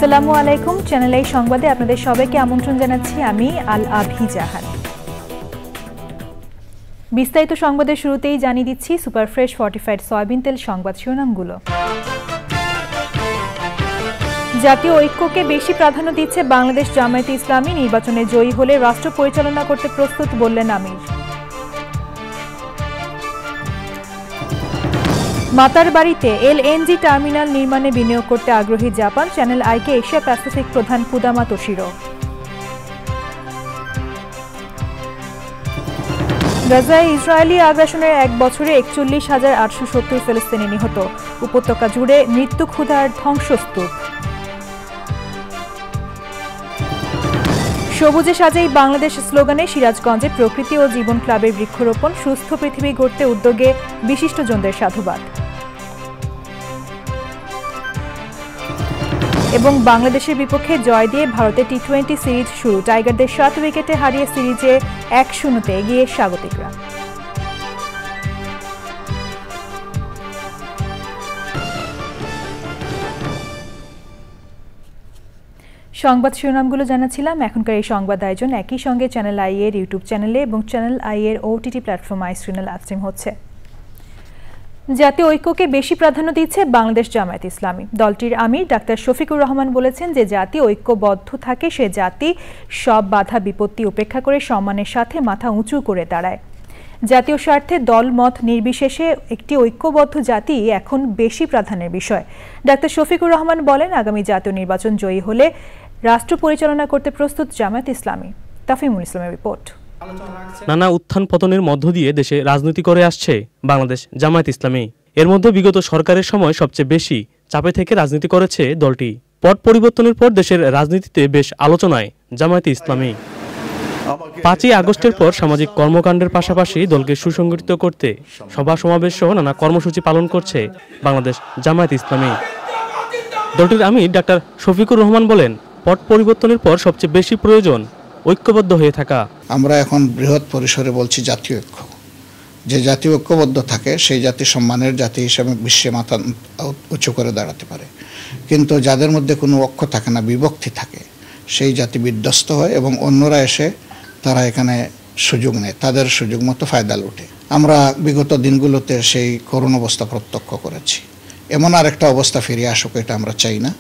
আসসালামু আলাইকুম। Channel I সংবাদে আপনাদের সবাইকে আমন্ত্রণ জানাচ্ছি আমি আল আভি জাহান। বিস্তারিত সংবাদের শুরুতেই জানিয়ে দিচ্ছি সুপার ফ্রেশ ফর্টিফাইড সয়াবিন তেল সংবাদ শিরোনামগুলো। জাতীয় ঐক্যকে বেশি প্রাধান্য দিচ্ছে বাংলাদেশ জামায়াতে ইসলামী। নির্বাচনে জয়ী হলে রাষ্ট্র পরিচালনা করতে প্রস্তুত বললেন আমির। মাতারবাড়িতে এলএনজি টার্মিনাল নির্মাণে বিনিয়োগ করতে আগ্রহী জাপান। চ্যানেল আইকে এশিয়া প্যাসিফিক প্রধান কুদামা তোশিরো। গাজায় ইসরায়েলি আগ্রাসনের 1 বছরে 41,870 ফিলিস্তিনি নিহত। উপত্যকা জুড়ে মৃত্যু ক্ষুধার ধ্বংসস্তূপ। সবুজে সাজাই বাংলাদেশ স্লোগানে সিরাজগঞ্জে প্রকৃতি ও জীবন ক্লাবের বৃক্ষরোপণ। সুস্থ পৃথিবী গড়তে উদ্যোগে বিশিষ্টজনদের সাধুবাদ। এবং বাংলাদেশের বিপক্ষে জয় দিয়ে ভারতের টি-20 সিরিজ শুরু। টাইগারদের 7 উইকেটে হারিয়ে সিরিজে 1-0 এগিয়ে স্বাগতিকরা। সংবাদ শিরোনামগুলো জানাচ্ছিলাম। এখনকার এই সংবাদ আয়োজন একই সঙ্গে চ্যানেল আই এর ইউটিউব চ্যানেলে এবং চ্যানেল আই এর ওটিটি প্ল্যাটফর্ম আইস্ট্রিমে লাইভ স্ট্রিম হচ্ছে। জাতীয় ঐক্যকে বেশি প্রাধান্য দিচ্ছে বাংলাদেশ জামায়াত ইসলামী। দলটির আমির ডাক্তার শফিকুর রহমান বলেছেন যে জাতি ঐক্যবদ্ধ থাকে সে জাতি সব বাধা বিপত্তি উপেক্ষা করে সম্মানের সাথে মাথা উঁচু করে দাঁড়ায়। জাতীয় স্বার্থে দল মত নির্বিশেষে একটি ঐক্যবদ্ধ জাতি এখন বেশি প্রাধান্যের বিষয়। ডাক্তার শফিকুর রহমান বলেন, আগামী জাতীয় নির্বাচন জয়ী হলে রাষ্ট্র পরিচালনা করতে প্রস্তুত জামায়াত ইসলামী। তাফিমুল ইসলামের রিপোর্ট। নানা উত্থান পতনের মধ্য দিয়ে দেশে রাজনীতি করে আসছে বাংলাদেশ জামায়াত ইসলামী। এর মধ্যে বিগত সরকারের সময় সবচেয়ে বেশি চাপে থেকে রাজনীতি করেছে দলটি। পট পরিবর্তনের পর দেশের রাজনীতিতে বেশ আলোচনায় জামায়াতে ইসলামী। 5ই আগস্টের পর সামাজিক কর্মকাণ্ডের পাশাপাশি দলকে সুসংগঠিত করতে সভা সমাবেশ সহ নানা কর্মসূচি পালন করছে বাংলাদেশ জামায়াত ইসলামী। দলটির আমির ডাক্তার শফিকুর রহমান বলেন, পট পরিবর্তনের পর সবচেয়ে বেশি প্রয়োজন ঐক্যবদ্ধ হয়ে থাকা। আমরা এখন বৃহৎ পরিসরে বলছি জাতীয় ঐক্য। যে জাতি ঐক্যবদ্ধ থাকে সেই জাতি সম্মানের জাতি হিসেবে বিশ্বে মাথা উঁচু করে দাঁড়াতে পারে। কিন্তু যাদের মধ্যে কোনো ঐক্য থাকে না, বিভক্তি থাকে, সেই জাতি বিধ্বস্ত হয় এবং অন্যরা এসে তারা এখানে সুযোগ নেয়, তাদের সুযোগ মতো ফায়দা লুটে। আমরা বিগত দিনগুলোতে সেই করুণ অবস্থা প্রত্যক্ষ করেছি। এমন আরেকটা অবস্থা ফিরে আসুক এটা আমরা চাই না।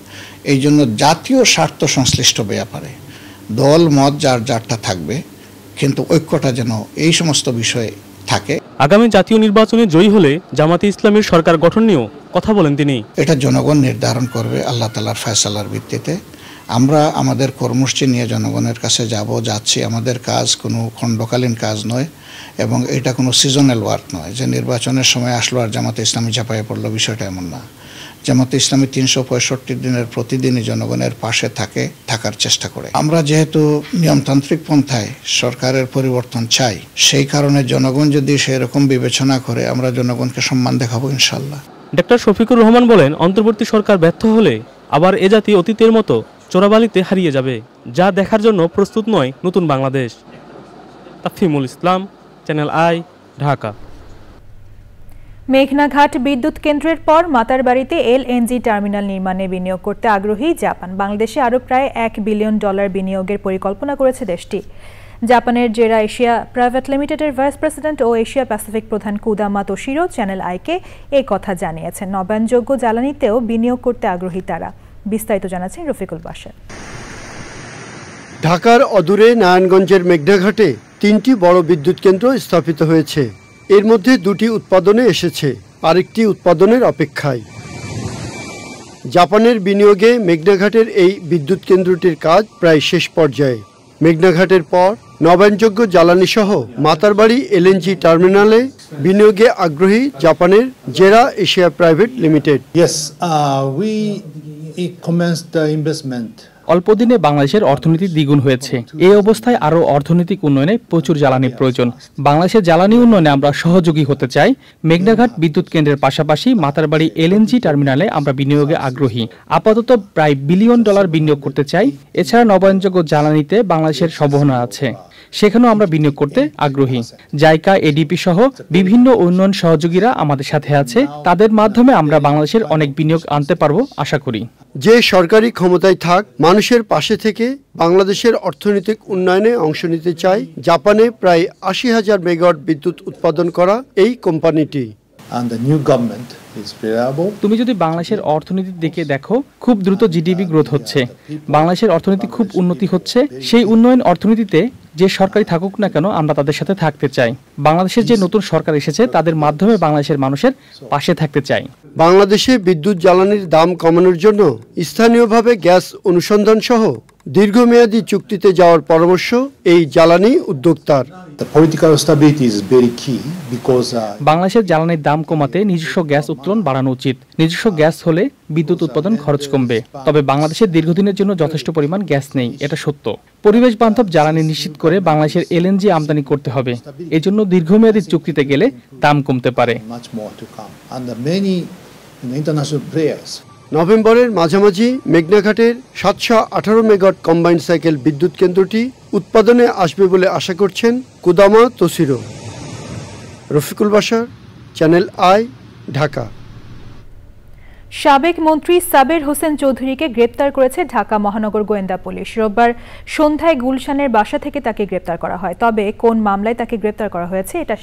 এই জন্য জাতীয় স্বার্থ সংশ্লিষ্ট ব্যাপারে দল মত যার যারটা থাকবে, কিন্তু ঐক্যটা যেন এই সমস্ত বিষয়ে থাকে। আগামী জাতীয় নির্বাচনে জয়ী হলে জামায়াতে ইসলামীর সরকার গঠন নিয়েও কথা বলেন তিনি। এটা জনগণ নির্ধারণ করবে আল্লাহ তাআলার ফয়সালার ভিত্তিতে। আমরা আমাদের কর্মসূচি নিয়ে জনগণের কাছে যাচ্ছি। আমাদের কাজ কোনো খণ্ডকালীন কাজ নয় এবং এটা কোনো সিজনাল ওয়ার্ক নয় যে নির্বাচনের সময় আসলো আর জামায়াতে ইসলামী ঝাঁপায়ে পড়লো, বিষয়টা এমন না। জামায়াতে ইসলামী 365 দিনের প্রতিদিনই জনগণের পাশে থাকার চেষ্টা করে। আমরা যেহেতু নিয়মতান্ত্রিক পন্থায় সরকারের পরিবর্তন চাই, সেই কারণে জনগণ যদি সেরকম বিবেচনা করে আমরা জনগণকে সম্মান দেখাবো ইনশাল্লাহ। ডাক্তার শফিকুর রহমান বলেন, অন্তর্বর্তী সরকার ব্যর্থ হলে আবার এ জাতি অতীতের মতো চোরাবালিতে হারিয়ে যাবে, যা দেখার জন্য প্রস্তুত নয় নতুন বাংলাদেশ। তাফিমুল ইসলাম, চ্যানেল আই, ঢাকা। মেঘনাঘাট বিদ্যুৎ কেন্দ্রের পর মাতারবাড়িতে এলএনজি টার্মিনাল নির্মাণে বিনিয়োগ করতে আগ্রহী জাপান। বাংলাদেশে আরও প্রায় $1 বিলিয়ন বিনিয়োগের পরিকল্পনা করেছে দেশটি। জাপানের জেরা এশিয়া প্রাইভেট লিমিটেডের ভাইস প্রেসিডেন্ট ও এশিয়া প্যাসিফিক প্রধান কুদামা তোশিরো চ্যানেল আইকে এই কথা জানিয়েছেন। নবায়নযোগ্য জ্বালানিতেও বিনিয়োগ করতে আগ্রহী তারা। বিস্তারিত জানাচ্ছেন রফিকুল বাশার। ঢাকার অদূরে নারায়ণগঞ্জের মেঘনাঘাটে 3টি বড় বিদ্যুৎ কেন্দ্র স্থাপিত হয়েছে। এর মধ্যে 2টি উৎপাদনে এসেছে, আরেকটি উৎপাদনের অপেক্ষায়। জাপানের বিনিয়োগে মেঘনাঘাটের এই বিদ্যুৎ কেন্দ্রটির কাজ প্রায় শেষ পর্যায়ে। মেঘনাঘাটের পর নবায়নযোগ্য জ্বালানি সহ মাতারবাড়ি এলএনজি টার্মিনালে বিনিয়োগে আগ্রহী জাপানের জেরা Asia private limited. We commenced the investment. অল্পদিনে বাংলাদেশের অর্থনীতি দ্বিগুণ হয়েছে। এই অবস্থায় আরও অর্থনৈতিক উন্নয়নে প্রচুর জ্বালানি প্রয়োজন। বাংলাদেশের জ্বালানি উন্নয়নে আমরা সহযোগী হতে চাই। মেঘনাঘাট বিদ্যুৎ কেন্দ্রের পাশাপাশি মাতারবাড়ি এলএনজি টার্মিনালে আমরা বিনিয়োগে আগ্রহী। আপাতত প্রায় $1 বিলিয়ন বিনিয়োগ করতে চাই। এছাড়া নবায়নযোগ্য জ্বালানিতে বাংলাদেশের সম্ভাবনা আছে। সেখানেও আমরা বিনিয়োগ করতে আগ্রহী। জাইকা, এডিপি সহ বিভিন্ন উন্নয়ন সহযোগীরা আমাদের সাথে আছে, তাদের মাধ্যমে আমরা বাংলাদেশের অনেক বিনিয়োগ আনতে পারবো আশা করি। যে সরকারি ক্ষমতায় থাক, মানুষের পাশে থেকে বাংলাদেশের অর্থনৈতিক উন্নয়নে অংশ নিতে চায় জাপানে প্রায় ৮০,০০০ মেগাওয়াট বিদ্যুৎ উৎপাদন করা এই কোম্পানিটি। তুমি যদি বাংলাদেশের অর্থনীতির দিকে দেখো, খুব দ্রুত জিডিপি গ্রোথ হচ্ছে, বাংলাদেশের অর্থনীতি খুব উন্নতি হচ্ছে। সেই উন্নয়ন অর্থনীতিতে যে সরকারি থাকুক না কেন, আমরা তাদের সাথে থাকতে চাই। বাংলাদেশের যে নতুন সরকার এসেছে, তাদের মাধ্যমে বাংলাদেশের মানুষের পাশে থাকতে চাই। বাংলাদেশে বিদ্যুৎ জ্বালানির দাম কমানোর জন্য স্থানীয়ভাবে গ্যাস অনুসন্ধান সহ দীর্ঘমেয়াদী চুক্তিতে যাওয়ার পরামর্শ এই জ্বালানি উদ্যোক্তার। বাংলাদেশের জ্বালানির দাম কমাতে নিজস্ব গ্যাস উত্তোলন বাড়ানো উচিত। নিজস্ব গ্যাস হলে বিদ্যুৎ উৎপাদন খরচ কমবে। তবে বাংলাদেশের দীর্ঘদিনের জন্য যথেষ্ট পরিমাণ গ্যাস নেই, এটা সত্য। পরিবেশ বান্ধব জ্বালানি নিশ্চিত করে বাংলাদেশের এলএনজি আমদানি করতে হবে। এজন্য দীর্ঘমেয়াদী চুক্তিতে গেলে দাম কমতে পারে। নভেম্বরের মাঝামাঝি মেঘনাঘাটের ৭১৮ মেগাওয়াট কম্বাইন্ড সাইকেল বিদ্যুৎ কেন্দ্রটি উৎপাদনে আসবে বলে আশা করছেন Kudama Tashiro. Rafiqul Bashar, channel I, Dhaka. সাবেক মন্ত্রী সাবের হোসেন চৌধুরীকে গ্রেপ্তার করেছে ঢাকা মহানগর গোয়েন্দা পুলিশ। রোববার সন্ধ্যায় গুলশানের বাসা থেকে তাকে গ্রেপ্তার করা হয়। তবে কোন মামলায় তাকে গ্রেপ্তার করা হয়েছে এটা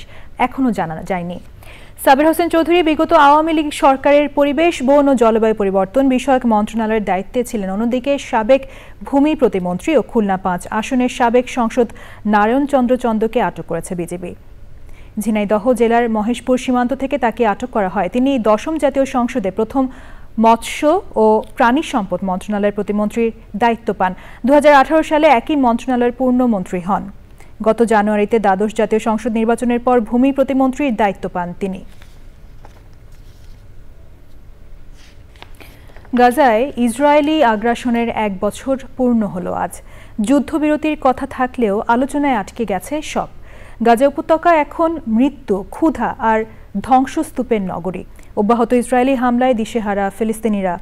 এখনো জানা যায়নি। সাবের হোসেন চৌধুরী বিগত আওয়ামী লীগ সরকারের পরিবেশ, বন ও জলবায়ু পরিবর্তন বিষয়ক মন্ত্রণালয়ের দায়িত্বে ছিলেন। অন্যদিকে সাবেক ভূমি প্রতিমন্ত্রী ও খুলনা ৫ আসনের সাবেক সংসদ নারায়ণ চন্দ্র চন্দকে আটক করেছে বিজিবি। ঝিনাইদহ জেলার মহেশপুর সীমান্ত থেকে তাকে আটক করা হয়। তিনি ১০ম জাতীয় সংসদে প্রথম মৎস্য ও প্রাণী সম্পদ মন্ত্রণালয়ের প্রতিমন্ত্রীর দায়িত্ব পান। ২০১৮ সালে একই মন্ত্রণালয়ের পূর্ণমন্ত্রী হন। গত জানুয়ারিতে দ্বাদশ জাতীয় সংসদ নির্বাচনের পর ভূমি প্রতিমন্ত্রীর দায়িত্ব পান তিনি। গাজায় ইসরায়েলি আগ্রাসনের ১ বছর পূর্ণ হলো আজ। যুদ্ধবিরতির কথা থাকলেও আলোচনায় আটকে গেছে সব। গাজা উপত্যকা এখন মৃত্যু, ক্ষুধা আর ধ্বংসস্তূপের নগরী। অব্যাহত ইসরায়েলি হামলায় দিশেহারা ফিলিস্তিনিরা।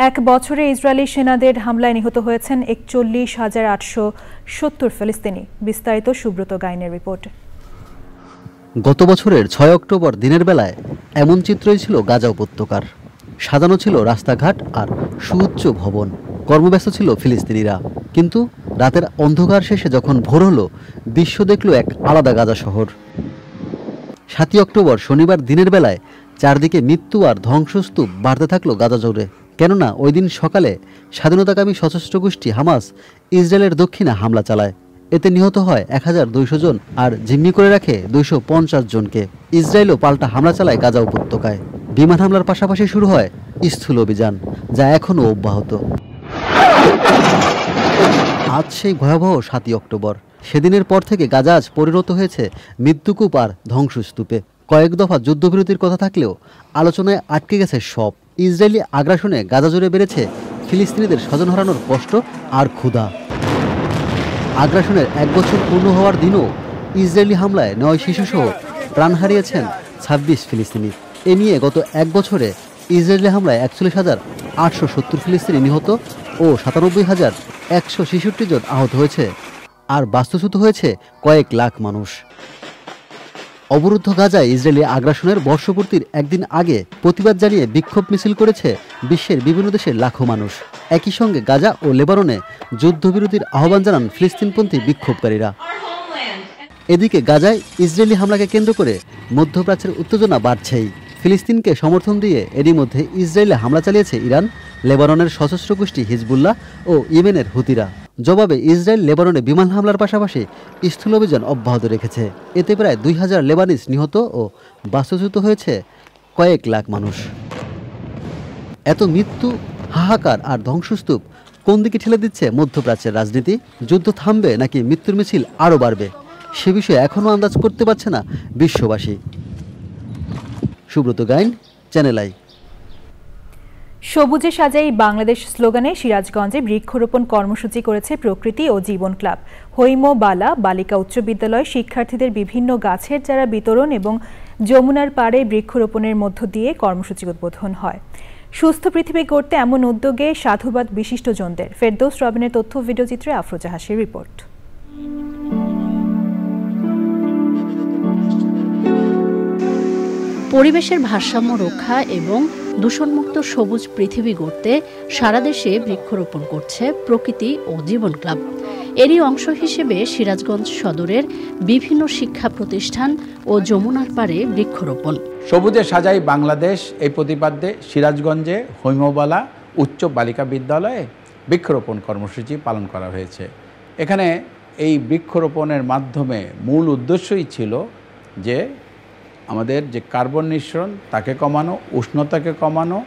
১ বছরে ইসরায়েলি সেনাদের হামলায় নিহত হয়েছেন ৪১,৮৭০ ফিলিস্তিনি। বিস্তারিত সুব্রত গাইনের রিপোর্ট। গত বছরের ৬ অক্টোবর দিনের বেলায় এমন চিত্রই ছিল গাজা উপত্যকার। সাজানো ছিল রাস্তাঘাট আর সুউচ্চ ভবন, কর্মব্যস্ত ছিল ফিলিস্তিনিরা। কিন্তু রাতের অন্ধকার শেষে যখন ভোর হলো, দৃশ্য দেখল এক আলাদা গাজা শহর। ৭ অক্টোবর শনিবার দিনের বেলায় চারদিকে মৃত্যু আর ধ্বংসস্তূপ বাড়তে থাকলো গাজা জুড়ে। কেননা ওই দিন সকালে স্বাধীনতাকামী সশস্ত্র গোষ্ঠী হামাস ইসরায়েলের দক্ষিণে হামলা চালায়। এতে নিহত হয় ১,২০০ জন আর জিম্মি করে রাখে ২৫০ জনকে। ইসরায়েলও পাল্টা হামলা চালায় গাজা উপত্যকায়। বিমান হামলার পাশাপাশি শুরু হয় স্থূল অভিযান, যা এখনও অব্যাহত। আজ সেই ভয়াবহ ৭ অক্টোবর। সেদিনের পর থেকে গাজা আজ পরিণত হয়েছে মৃত্যুকূপ আর ধ্বংসস্তূপে। কয়েক দফা যুদ্ধবিরতির কথা থাকলেও আলোচনায় আটকে গেছে সব। ইসরায়েলি আগ্রাসনে গাজা জুড়ে বেড়েছে ফিলিস্তিনিদের স্বজন হারানোর কষ্ট আর ক্ষুধা। আগ্রাসনের ১ বছর পূর্ণ হওয়ার দিনও ইসরায়েলি হামলায় ৯ শিশুসহ প্রাণ হারিয়েছেন ২৬ ফিলিস্তিনি। এ নিয়ে গত ১ বছরে ইসরায়েলি হামলায় ৪১,৮৭০ ফিলিস্তিনি নিহত ও ৯৭,১৬৬ জন আহত হয়েছে, আর বাস্তুচ্যুত হয়েছে কয়েক লাখ মানুষ। অবরুদ্ধ গাজায় ইসরায়েলি আগ্রাসনের বর্ষপূর্তির একদিন আগে প্রতিবাদ জানিয়ে বিক্ষোভ মিছিল করেছে বিশ্বের বিভিন্ন দেশের লাখো মানুষ। একই সঙ্গে গাজা ও লেবাননে যুদ্ধবিরতির আহ্বান জানান ফিলিস্তিনপন্থী বিক্ষোভকারীরা। এদিকে গাজায় ইসরায়েলি হামলাকে কেন্দ্র করে মধ্যপ্রাচ্যের উত্তেজনা বাড়ছেই। ফিলিস্তিনকে সমর্থন দিয়ে এরই মধ্যে ইসরায়েলে হামলা চালিয়েছে ইরান, লেবাননের সশস্ত্র গোষ্ঠী হিজবুল্লাহ ও ইয়েমেনের হুতিরা। জবাবে ইসরায়েল লেবাননে বিমান হামলার পাশাপাশি স্থূল অভিযান অব্যাহত রেখেছে। এতে প্রায় ২,০০০ লেবানিজ নিহত ও বাস্তুচ্যুত হয়েছে কয়েক লাখ মানুষ। এত মৃত্যু, হাহাকার আর ধ্বংসস্তূপ কোন দিকে ঠেলে দিচ্ছে মধ্যপ্রাচ্যের রাজনীতি? যুদ্ধ থামবে নাকি মৃত্যুর মিছিল আরও বাড়বে? সে বিষয়ে এখনও আন্দাজ করতে পারছে না বিশ্ববাসী। Subrata Gain, Channel I. সবুজে সাজাই বাংলাদেশ স্লোগানে সিরাজগঞ্জে বৃক্ষরোপণ কর্মসূচি করেছে প্রকৃতি ও জীবন ক্লাব। হৈম বালা বালিকা উচ্চ বিদ্যালয় শিক্ষার্থীদের বিভিন্ন গাছের চারা বিতরণ এবং যমুনার পাড়ে বৃক্ষরোপণের মধ্য দিয়ে কর্মসূচি উদ্বোধন হয়। সুস্থ পৃথিবী গড়তে এমন উদ্যোগে সাধুবাদ বিশিষ্টজনদের। ফেরদৌস রবিনের তথ্য ভিডিওচিত্রে আফরোজা হাসির রিপোর্ট। পরিবেশের ভারসাম্য রক্ষা এবং দূষণমুক্ত সবুজ পৃথিবী গড়তে সারা দেশে বৃক্ষরোপণ করছে প্রকৃতি ও জীবন ক্লাব। এরই অংশ হিসেবে সিরাজগঞ্জ সদরের বিভিন্ন শিক্ষা প্রতিষ্ঠান ও যমুনার পাড়ে বৃক্ষরোপণ। সবুজে সাজাই বাংলাদেশ এই প্রতিপাদ্যে সিরাজগঞ্জে হৈমবালা উচ্চ বালিকা বিদ্যালয়ে বৃক্ষরোপণ কর্মসূচি পালন করা হয়েছে। এখানে এই বৃক্ষরোপণের মাধ্যমে মূল উদ্দেশ্যই ছিল যে আমাদের যে কার্বন নিঃসরণ তাকে কমানো, উষ্ণতাকে কমানো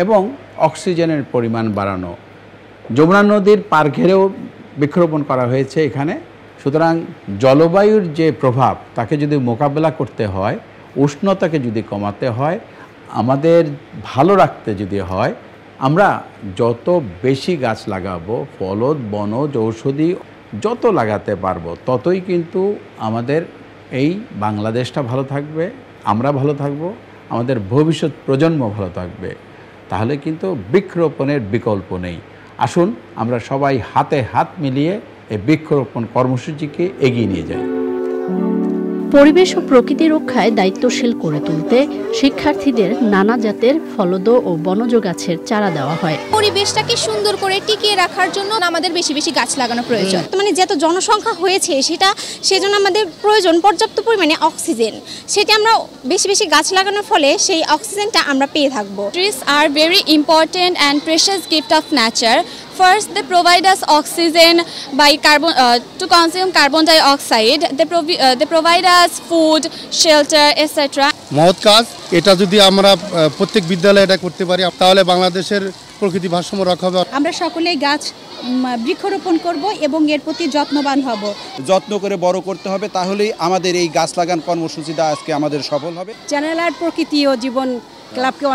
এবং অক্সিজেনের পরিমাণ বাড়ানো। যমুনা নদীর পার ঘেরেও বৃক্ষরোপণ করা হয়েছে এখানে। সুতরাং জলবায়ুর যে প্রভাব তাকে যদি মোকাবেলা করতে হয়, উষ্ণতাকে যদি কমাতে হয়, আমাদের ভালো রাখতে যদি হয়, আমরা যত বেশি গাছ লাগাবো, ফলদ, বনজ, ঔষধি যত লাগাতে পারবো, ততই কিন্তু আমাদের এই বাংলাদেশটা ভালো থাকবে, আমরা ভালো থাকবো, আমাদের ভবিষ্যৎ প্রজন্ম ভালো থাকবে। তাহলে কিন্তু বৃক্ষরোপণের বিকল্প নেই। আসুন আমরা সবাই হাতে হাত মিলিয়ে এই বৃক্ষরোপণ কর্মসূচিকে এগিয়ে নিয়ে যাই। পরিবেশ ও প্রকৃতি রক্ষায় দায়িত্বশীল করে তুলতে শিক্ষার্থীদের নানা জাতের ফলদ ও বনজ গাছের চারা দেওয়া হয়। পরিবেশটাকে সুন্দর করে টিকিয়ে রাখার জন্য আমাদের বেশি বেশি গাছ লাগানো প্রয়োজন। মানে যত জনসংখ্যা হয়েছে সেজন্য আমাদের প্রয়োজন পর্যাপ্ত পরিমাণে অক্সিজেন। সেটা আমরা বেশি বেশি গাছ লাগানোর ফলে সেই অক্সিজেনটা আমরা পেয়ে থাকবো। Trees are very important and precious gift of nature. First, they provide us oxygen by to consume carbon dioxide. They provide us food, shelter, etc. মহৎ কাজ। এটা যদি আমরা প্রত্যেক বিদ্যালয়ে এটা করতে পারি তাহলে বাংলাদেশের প্রকৃতি ভারসাম্য রক্ষা হবে। আমরা সকলেই গাছ বৃক্ষরোপণ করব এবং এর প্রতি যত্নবান হব। যত্ন করে বড় করতে হবে, তাহলেই আমাদের এই গাছ লাগান কর্মসূচিটা আজকে আমাদের সফল হবে। চ্যানেল আই প্রকৃতি ও জীবন ক্লাবকে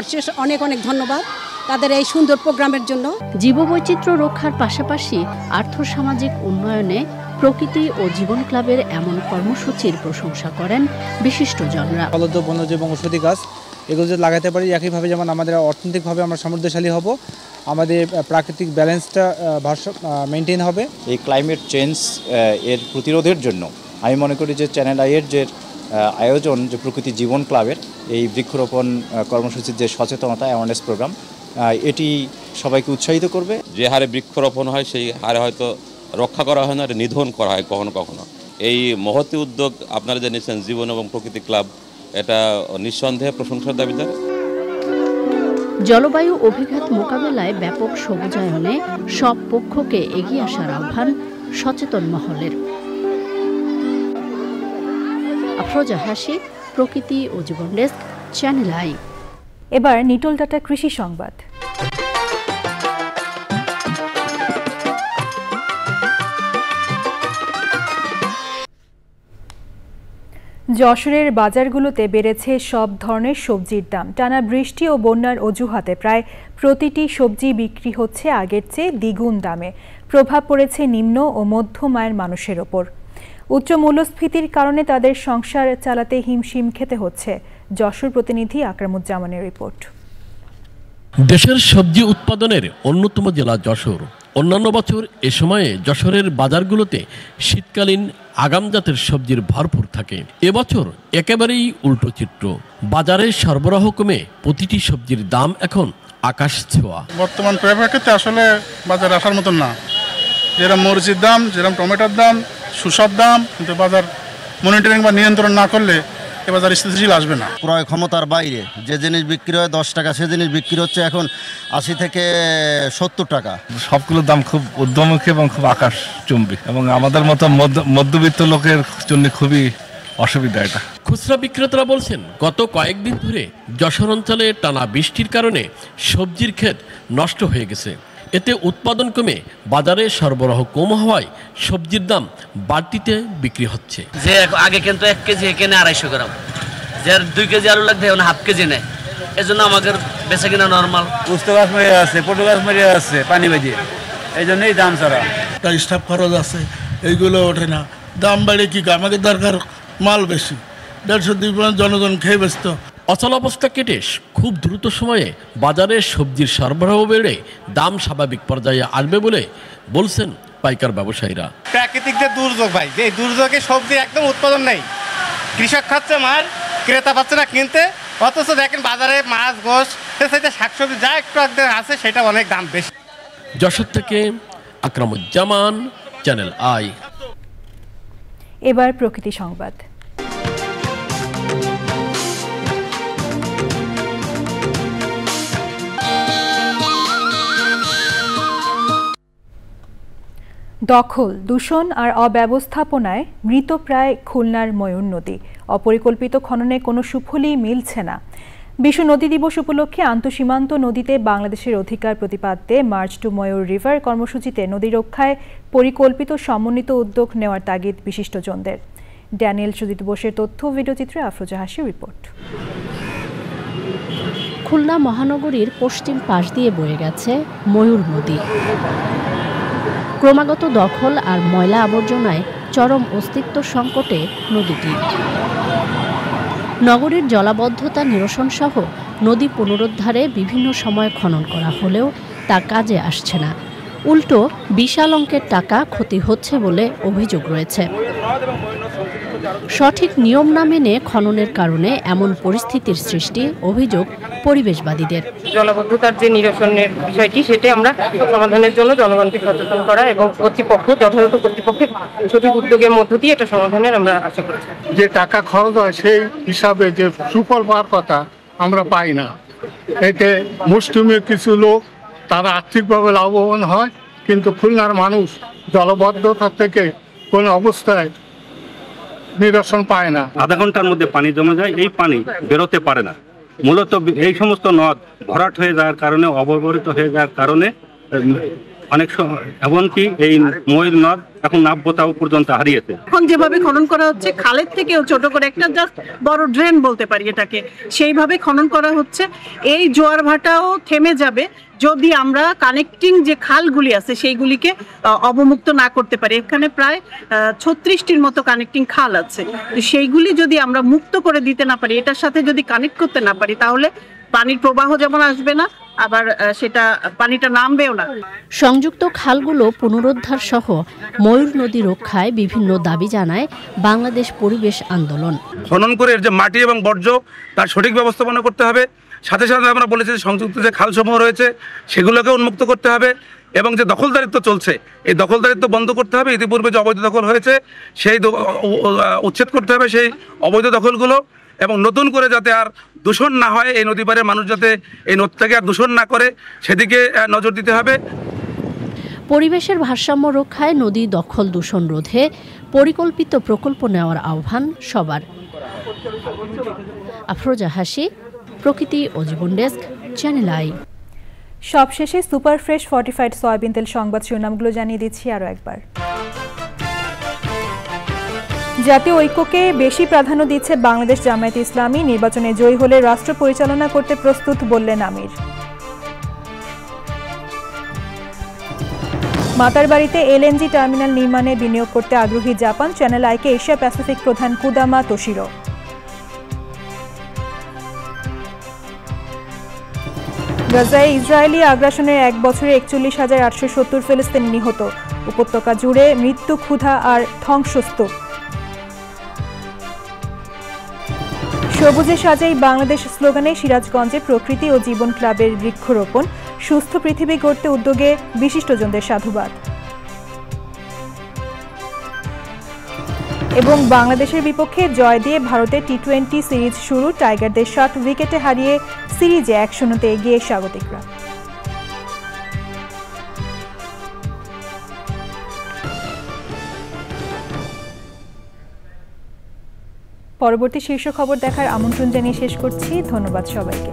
অনেক অনেক ধন্যবাদ তাদের এই সুন্দর প্রোগ্রামের জন্য। জীববৈচিত্র্য রক্ষার পাশাপাশি আর্থসামাজিক উন্নয়নে প্রকৃতি ও জীবন ক্লাবের এমন কর্মসূচির প্রশংসা করেন বিশিষ্টজনরা। ফলদ, বনজ এবং ঔষধি গাছ এগুলো যদি লাগাতে পারি, একইভাবে যেমন আমাদের অর্থনৈতিকভাবে আমরা সমৃদ্ধশালী হব, আমাদের প্রাকৃতিক ব্যালেন্সটা মেনটেন হবে। এই ক্লাইমেট চেঞ্জ এর প্রতিরোধের জন্য আমি মনে করি যে চ্যানেল আইয়ের যে আয়োজন, যে প্রকৃতি জীবন ক্লাবের এই বৃক্ষরোপণ কর্মসূচির যে সচেতনতা অ্যাওয়ারনেস প্রোগ্রাম, এটি সবাইকে উৎসাহিত করবে। যে হারে বৃক্ষরোপণ হয় সেই হারে হয়তো রক্ষা করা হয় না, নিধন করা হয় কখনো কখনো। এই মহতী উদ্যোগ আপনারা যে নিয়েছেন জীবন এবং প্রকৃতি ক্লাব, এটা নিঃসন্দেহে প্রশংসার দাবিদার। জলবায়ু অভিঘাত মোকাবেলায় ব্যাপক সবুজায়নে সব পক্ষকে এগিয়ে আসার আহ্বান সচেতন মহলের। আফরোজা হাসি, প্রকৃতি ও জীবন ডেস্ক, চ্যানেল আই। এবার নিটোল ডাটা কৃষি সংবাদ। যশোরের বাজারগুলোতে বেড়েছে সব ধরনের সবজির দাম। টানা বৃষ্টি ও বন্যার অজুহাতে প্রায় প্রতিটি সবজি বিক্রি হচ্ছে আগের চেয়ে দ্বিগুণ দামে। প্রভাব পড়েছে নিম্ন ও মধ্যম আয়ের মানুষের ওপর। উচ্চ মূল্যস্ফীতির কারণে তাদের সংসার চালাতে হিমশিম খেতে হচ্ছে। যশোর প্রতিনিধি আকরামুজ্জামানের রিপোর্ট। দেশের সবজি উৎপাদনের অন্যতম জেলা যশোর। অন্যান্য বছর এ সময়ে যশোরের বাজারগুলোতে শীতকালীন আগাম জাতের সবজির ভরপুর থাকে। এবছর একেবারেই উল্টো চিত্র। বাজারের সরবরাহ কমে প্রতিটি সবজির দাম এখন আকাশ ছোঁয়া। বর্তমান প্রেক্ষাপটে আসলে বাজারে আসার মতন না। যেরকম মরিচের দাম, যেরকম টমেটোর দাম, শসার দাম, কিন্তু বাজার মনিটরিং বা নিয়ন্ত্রণ না করলে এ বাজার স্থিতিশীল আসবে না। ক্রয় ক্ষমতার বাইরে যে জিনিস বিক্রি হয় 10 টাকা, সে জিনিস বিক্রি হচ্ছে এখন 80 থেকে 70 টাকা। সবগুলোর দাম খুব ঊর্ধ্বমুখী এবং খুব আকাশচুম্বী, এবং আমাদের মতো মধ্যবিত্ত লোকের জন্য খুবই অসুবিধা এটা। খুচরা বিক্রেতারা বলছেন, গত কয়েকদিন ধরে যশোর অঞ্চলে টানা বৃষ্টির কারণে সবজির ক্ষেত নষ্ট হয়ে গেছে। এতে উৎপাদন কমে বাজারে সরবরাহ কম হওয়ায় সবজির দাম বাড়তিতে বিক্রি হচ্ছে। যে আগে কিন্তু 1 কেজি এখানে 250 গ্রাম, যে 2 কেজি আলু লাগবে এখন হাফ কেজি নেয়। এজন্য আমাদের বেচা কিনা নরমাল। উস্তো গাছ মরে আছে, পটু গাছ মরে আছে পানি বাজিয়ে, এই জন্যই দাম ছাড়া। স্টাফ খরচ আছে, এইগুলো ওঠে না। দাম বাড়ে কি, আমাদের দরকার মাল বেশি, 150 জনগণ খেয়ে ব্যস্ত। অচলাবস্থা কেটে খুব দ্রুত সময়ে বাজারে সবজির সরবরাহ বেড়ে দাম স্বাভাবিক পর্যায়ে আসবে বলে বলছেন পাইকার ব্যবসায়ীরা। প্রাকৃতিক যে দুর্যোগ ভাই, এই দুর্যোগে সবজি একদম উৎপাদন নেই। কৃষক খাচ্ছে মার, ক্রেতা পাচ্ছে না কিনতে, অথচ দেখেন বাজারে মাছ গোশ সেটা শাকসবজি যা একটু একদিন আছে সেটা অনেক দাম বেশি। যশোর থেকে আকরামুজ্জামান, চ্যানেল আই। এবার প্রকৃতি সংবাদ। দখল, দূষণ আর অব্যবস্থাপনায় মৃতপ্রায় খুলনার ময়ূর নদী। অপরিকল্পিত খননে কোনো সুফলই মিলছে না। বিশ্ব নদী দিবস উপলক্ষে আন্তঃসীমান্ত নদীতে বাংলাদেশের অধিকার প্রতিপাদ্যে মার্চ টু ময়ূর রিভার কর্মসূচিতে নদী রক্ষায় পরিকল্পিত সমন্বিত উদ্যোগ নেওয়ার তাগিদ বিশিষ্টজনদের। ড্যানিয়েল সুজিত বোসের তথ্য, ভিডিওচিত্রে আফরোজা হাসির রিপোর্ট। খুলনা মহানগরীর পশ্চিম পাশ দিয়ে বয়ে গেছে ময়ূর নদী। ক্রমাগত দখল আর ময়লা আবর্জনায় চরম অস্তিত্ব সংকটে নদীটি। নগরীর জলাবদ্ধতা নিরসন সহ নদী পুনরুদ্ধারে বিভিন্ন সময় খনন করা হলেও তা কাজে আসছে না। উল্টো বিশাল অঙ্কের টাকা ক্ষতি হচ্ছে বলে অভিযোগ রয়েছে। সঠিক নিয়ম না মেনে খননের কারণে এমন পরিস্থিতির সৃষ্টি অভিযোগ পরিবেশবাদীদের। জলাবদ্ধতার যে নিরসনের বিষয়টি সেটা আমরা সমাধানের জন্য জনগণকে সচেতন করা এবং যথাযথ কর্তৃপক্ষের সঠিক উদ্যোগের মধ্য দিয়ে এটা সমাধানের আমরা আশা করছি। যে টাকা খরচ হয় সেই হিসাবে যে সুফল পাওয়ার কথা আমরা পাই না। এতে মুষ্টিমেয় কিছু লোক তারা আর্থিকভাবে লাভবান হয়, কিন্তু খুলনার মানুষ জলাবদ্ধতা থেকে কোনো অবস্থায় নিরসন পায় না। আধা ঘন্টার মধ্যে পানি জমে যায়, এই পানি বেরোতে পারে না। মূলত এই সমস্ত নদ ভরাট হয়ে যাওয়ার কারণে, অববাহিত হয়ে যাওয়ার কারণে অনেক সময় এমনকি এই ময়ূর নদ এখন নাব্যতাও পর্যন্ত হারিয়েছে। এখন যেভাবে খনন করা হচ্ছে, খালের থেকেও ছোট করে একটা জাস্ট বড় ড্রেন বলতে পারি এটাকে, সেইভাবে খনন করা হচ্ছে। এই জোয়ার ভাটাও থেমে যাবে যদি আমরা কানেক্টিং যে খালগুলি আছে সেইগুলিকে অবমুক্ত না করতে পারি। এখানে প্রায় 36টির মতো কানেক্টিং খাল আছে, তো সেইগুলি যদি আমরা মুক্ত করে দিতে না পারি, এটার সাথে যদি কানেক্ট করতে না পারি, তাহলে পানির প্রবাহ যেমন আসবে না, আবার সেটা পানিটা নামবেও না। সংযুক্ত খালগুলো পুনরুদ্ধার সহ ময়ূর নদী রক্ষায় বিভিন্ন দাবি জানায় বাংলাদেশ পরিবেশ আন্দোলন। খনন করে যে মাটি এবং বর্জ্য তার সঠিক ব্যবস্থাপনা করতে হবে। সাথে সাথে আমরা বলেছি যে সংযুক্ত যে খালসমূহ রয়েছে সেগুলোকে উন্মুক্ত করতে হবে এবং যে দখলদারিত্ব চলছে এই দখলদারিত্ব বন্ধ করতে হবে। ইতিপূর্বে যে অবৈধ দখল হয়েছে সেই উচ্ছেদ করতে হবে সেই অবৈধ দখলগুলো, এবং নতুন করে যাতে আর দূষণ না হয়, এই নদী পাড়ের মানুষ যাতে এই নদীটাকে আর দূষণ না করে সেদিকে নজর দিতে হবে। পরিবেশের ভারসাম্য রক্ষায় নদী দখল দূষণ রোধে পরিকল্পিত প্রকল্প নেওয়ার আহ্বান সবার। আফরোজা হাসি, প্রকৃতি ও জীবন ডেস্ক, চ্যানেল আই। সবশেষে সুপার ফ্রেশ ফর্টিফাইড সয়াবিন তেল সংবাদ শিরোনামগুলো জানিয়ে দিচ্ছি আরও একবার। জাতীয় ঐক্যকে বেশি প্রাধান্য দিচ্ছে বাংলাদেশ জামায়াতে ইসলামী। নির্বাচনে জয়ী হলে রাষ্ট্র পরিচালনা করতে প্রস্তুত বললেন আমির। মাতারবাড়িতে এলএনজি টার্মিনাল নির্মাণে বিনিয়োগ করতে আগ্রহী জাপান। চ্যানেল আইকে এশিয়া প্যাসিফিক প্রধান কুদামা তোশিরো। গাজায় ইসরায়েলি আগ্রাসনের 1 বছরে 41,870 ফিলিস্তিনি নিহত। উপত্যকা জুড়ে মৃত্যু, ক্ষুধা আর ধ্বংসস্তূপ। সবুজে সাজাই বাংলাদেশ স্লোগানে সিরাজগঞ্জে প্রকৃতি ও জীবন ক্লাবের বৃক্ষরোপণ। সুস্থ পৃথিবী গড়তে উদ্যোগে বিশিষ্টজনদের সাধুবাদ। এবং বাংলাদেশের বিপক্ষে জয় দিয়ে ভারতের টি-20 সিরিজ শুরু। টাইগারদের 60 উইকেটে হারিয়ে সিরিজে 1-0 এগিয়ে স্বাগতিকরা। পরবর্তী শীর্ষ খবর দেখার আমন্ত্রণ জানিয়ে শেষ করছি। ধন্যবাদ সবাইকে।